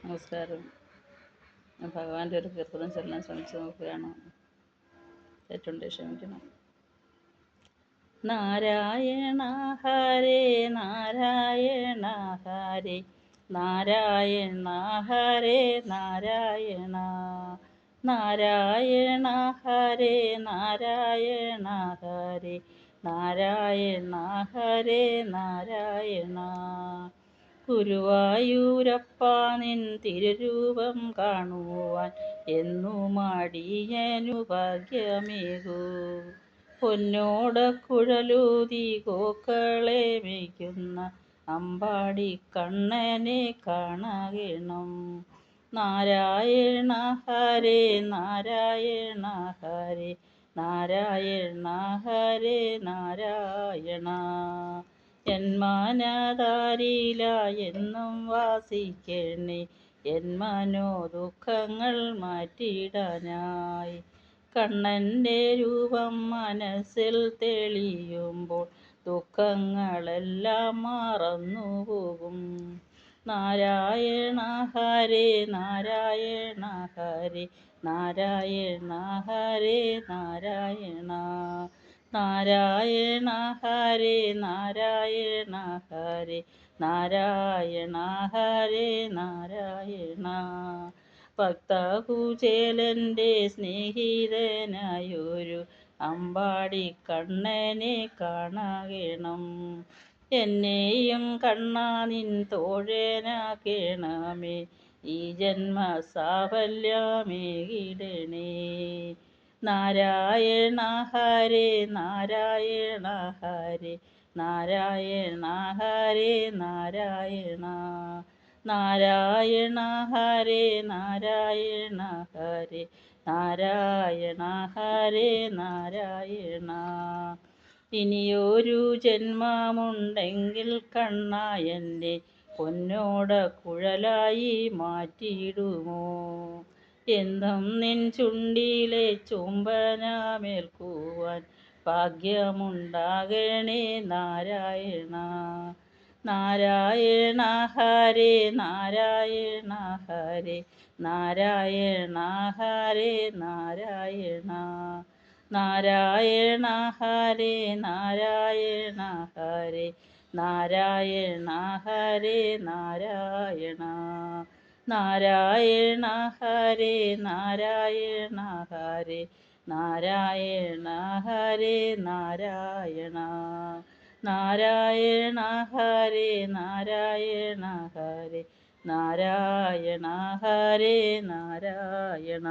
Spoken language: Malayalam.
നമസ്കാരം. ഞാൻ ഭഗവാന്റെ ഒരു കീർത്തനം ചൊല്ലാൻ ശ്രമിച്ചു നോക്കുകയാണ്. തെറ്റുണ്ടെ ക്ഷമിക്കണം. നാരായണ ഹരേ നാരായണ ഹരേ നാരായണ ഹരേ നാരായണ നാരായണ ഹരേ നാരായണ ഹരേ നാരായണ ഹരേ നാരായണ. ഗുരുവായൂരപ്പ നിൻ തിരുരൂപം കാണുവാൻ എന്നു മടിയനു ഭാഗ്യമേകൂ. പൊന്നോടക്കുഴലൂതി കോക്കളെ മേയ്ക്കുന്ന അമ്പാടി കണ്ണനെ കാണണം. നാരായണ ഹരേ നാരായണ ഹരേ നാരായണ ഹരേ നാരായണ. എൻ മനതാരില എന്നും വാസിക്കണേ എൻ മനോദുഃഖങ്ങൾ മാറ്റിയിടാനായി. കണ്ണൻ്റെ രൂപം മനസ്സിൽ തെളിയുമ്പോൾ ദുഃഖങ്ങളെല്ലാം മറന്നുപോകും. നാരായണ ഹരേ നാരായണ ഹരേ നാരായണ ഹരേ നാരായണ നാരായണ ഹരേ നാരായണ ഹരേ നാരായണ ഹരേ നാരായണ. ഭക്തകുചേലൻ്റെ സ്നേഹിതനായൊരു അമ്പാടി കണ്ണനെ കാണണം. എന്നെയും കണ്ണാ നിൻ തോഴനാക്കണമേ, ഈ ജന്മ സാഫല്യമേകിടണേ. നാരായണ ഹരേ നാരായണ ഹരേ നാരായണ ഹരേ നാരായണ നാരായണ ഹരേ നാരായണ ഹരേ നാരായണ ഹരേ നാരായണ. ഇനിയൊരു ജന്മമുണ്ടെങ്കിൽ കണ്ണാ എൻ്റെ പൊന്നോടക്കുഴലായി മാറ്റിയിടുമോ. എന്നും നിൻ ചുണ്ടിലെ ചുംബനമേൽക്കുവാൻ ഭാഗ്യമുണ്ടാകണേ നാരായണ. നാരായണ ഹരേ നാരായണ ഹരേ നാരായണ ഹരേ നാരായണ നാരായണ ഹരേ നാരായണ ഹരേ നാരായണ ഹരേ നാരായണ നാരായണ ഹരേ നാരായണ ഹരേ നാരായണ ഹരേ നാരായണ നാരായണ ഹരേ നാരായണ ഹരേ നാരായണ ഹരേ നാരായണ.